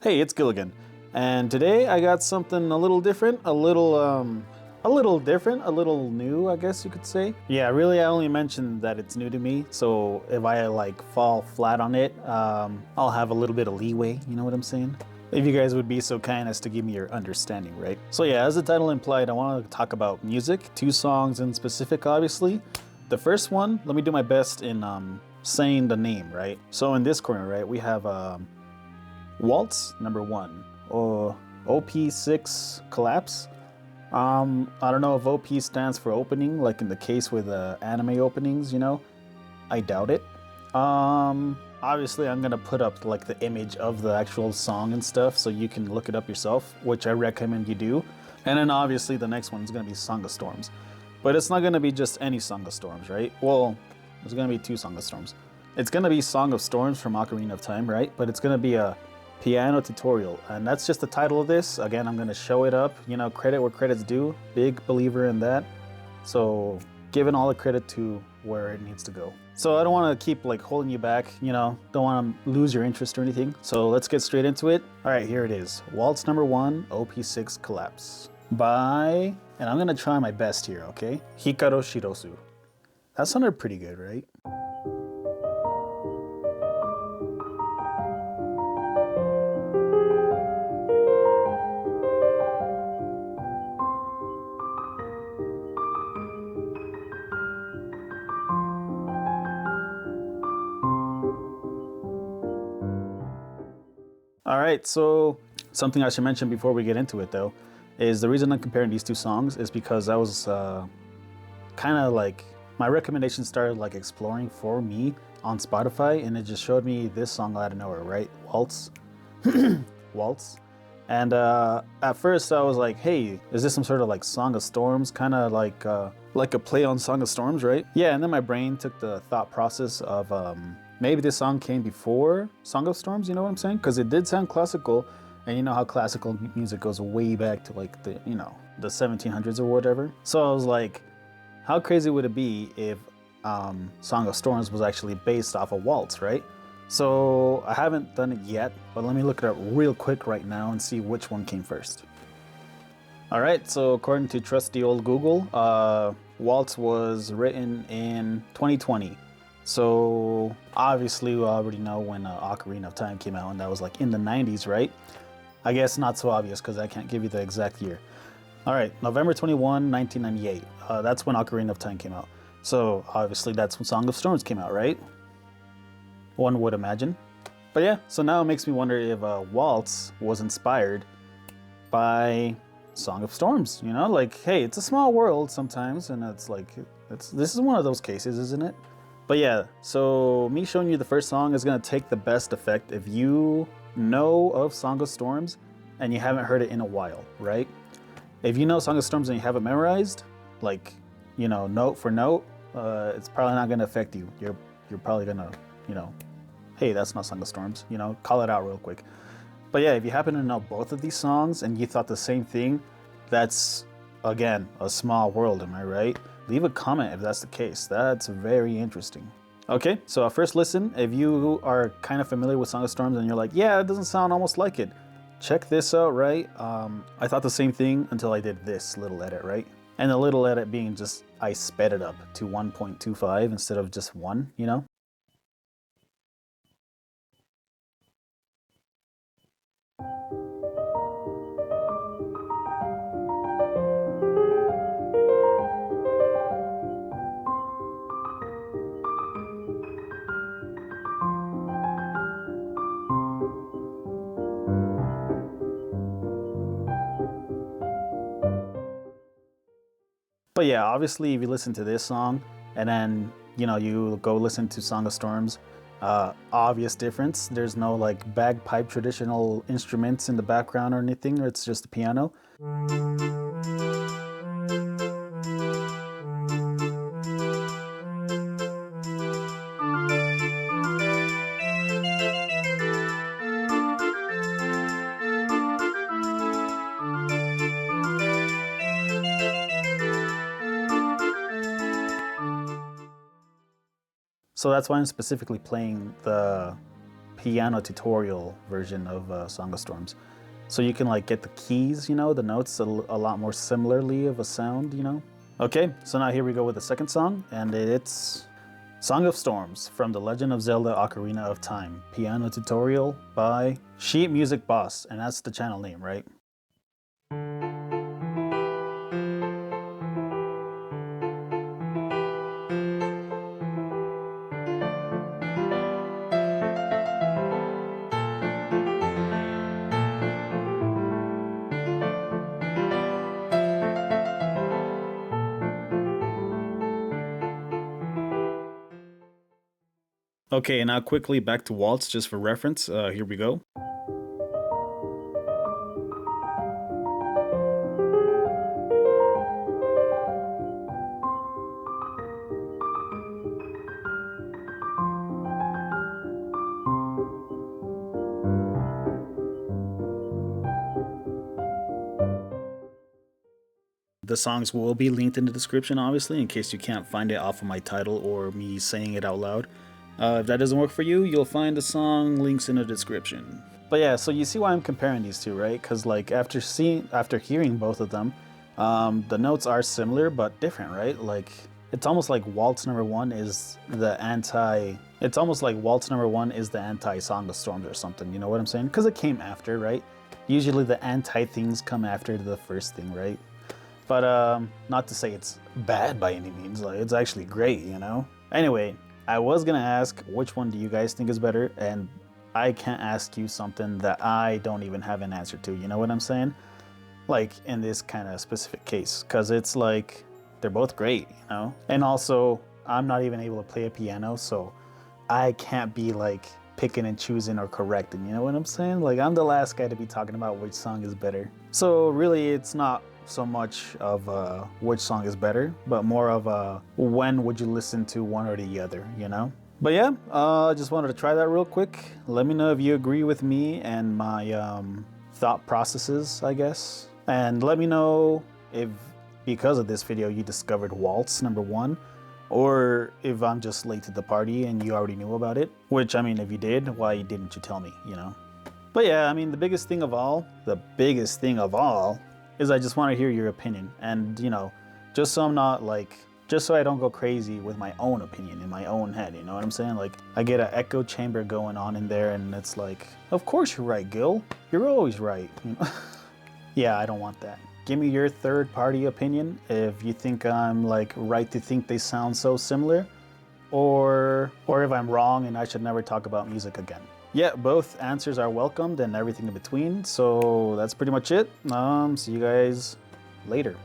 Hey, it's Gilligan, and today I got something a little different, a little new, I guess you could say. Yeah, really, I only mentioned that it's new to me, so if I like fall flat on it, I'll have a little bit of leeway. You know what I'm saying? If you guys would be so kind as to give me your understanding, right? So yeah, as the title implied, I want to talk about music, 2 songs in specific, obviously. The first one, let me do my best in saying the name, right? So in this corner, right, we have Waltz number 1, or OP6 Collapse. I don't know if OP stands for opening, like in the case with anime openings, you know. I doubt it. Obviously I'm gonna put up like the image of the actual song and stuff so you can look it up yourself, which I recommend you do. And then obviously the next one is gonna be Song of Storms. But it's not gonna be just any Song of Storms, right? Well, there's gonna be 2 Song of Storms. It's gonna be Song of Storms from Ocarina of Time, right? But it's gonna be a piano tutorial, and that's just the title of this. Again, I'm gonna show it up, you know, credit where credit's due. Big believer in that. So giving all the credit to where it needs to go. So I don't want to keep like holding you back, you know, don't want to lose your interest or anything. So let's get straight into it. All right, here it is. Waltz number 1, OP6 Collapse by, and I'm gonna try my best here, okay? Hikaru Shirosu. That sounded pretty good, right? All right, so something I should mention before we get into it though, is the reason I'm comparing these 2 songs is because I was kind of like, my recommendation started like exploring for me on Spotify, and it just showed me this song out of nowhere, right? Waltz. Waltz. And at first I was like, hey, is this some sort of like Song of Storms, kind of like a play on Song of Storms, right? Yeah, and then my brain took the thought process of maybe this song came before Song of Storms, you know what I'm saying? Because it did sound classical, and you know how classical music goes way back to like the, you know, the 1700s or whatever. So I was like, how crazy would it be if Song of Storms was actually based off of Waltz, right? So I haven't done it yet, but let me look it up real quick right now and see which one came first. All right, so according to trusty old Google, Waltz was written in 2020. So obviously we already know when Ocarina of Time came out, and that was like in the 90s, right? I guess not so obvious because I can't give you the exact year. All right, November 21, 1998. That's when Ocarina of Time came out. So obviously that's when Song of Storms came out, right? One would imagine. But yeah, so now it makes me wonder if Waltz was inspired by Song of Storms, you know? Like, hey, it's a small world sometimes, and it's like, this is one of those cases, isn't it? But yeah, so me showing you the first song is gonna take the best effect if you know of Song of Storms and you haven't heard it in a while, right? If you know Song of Storms and you have it memorized, like, you know, note for note, it's probably not gonna affect you. You're probably gonna, you know, hey, that's not Song of Storms, you know, call it out real quick. But yeah, if you happen to know both of these songs and you thought the same thing, that's, again, a small world, am I right? Leave a comment if that's the case. That's very interesting. Okay, so first listen, if you are kind of familiar with Song of Storms and you're like, yeah, it doesn't sound almost like it, check this out, right? I thought the same thing until I did this little edit, right? And the little edit being just, I sped it up to 1.25 instead of just 1, you know? But yeah, obviously, if you listen to this song and then, you know, you go listen to Song of Storms, obvious difference. There's no like bagpipe traditional instruments in the background or anything, or it's just the piano. So that's why I'm specifically playing the piano tutorial version of Song of Storms. So you can like get the keys, you know, the notes a lot more similarly of a sound, you know. Okay, so now here we go with the second song, and it's Song of Storms from The Legend of Zelda Ocarina of Time, piano tutorial by Sheet Music Boss, and that's the channel name, right? Okay, and now quickly back to Waltz just for reference. Here we go. The songs will be linked in the description, obviously, in case you can't find it off of my title or me saying it out loud. If that doesn't work for you, you'll find the song links in the description. But yeah, so you see why I'm comparing these two, right? Because like after hearing both of them, the notes are similar but different, right? Like it's almost like Waltz number one is the anti. It's almost like Waltz number one is the anti Song of Storms or something. You know what I'm saying? Because it came after, right? Usually the anti things come after the first thing, right? But not to say it's bad by any means. Like it's actually great, you know. Anyway, I was gonna ask which one do you guys think is better, and I can't ask you something that I don't even have an answer to. You know what I'm saying? Like in this kind of specific case, because it's like they're both great, you know. And also, I'm not even able to play a piano, so I can't be like picking and choosing or correcting. You know what I'm saying? Like I'm the last guy to be talking about which song is better. So really, it's not so much of which song is better, but more of when would you listen to one or the other, you know? But yeah, I just wanted to try that real quick. Let me know if you agree with me and my thought processes, I guess. And let me know if because of this video you discovered Waltz number one, or if I'm just late to the party and you already knew about it. Which, I mean, if you did, why didn't you tell me, you know? But yeah, I mean, the biggest thing of all is I just want to hear your opinion, and you know, just so I'm not like, just so I don't go crazy with my own opinion in my own head, you know what I'm saying? Like I get an echo chamber going on in there, and it's like, of course you're right, Gil, you're always right, you know? Yeah, I don't want that. Give me your third party opinion if you think I'm like right to think they sound so similar, or if I'm wrong and I should never talk about music again. Yeah, both answers are welcomed and everything in between. So that's pretty much it. See you guys later.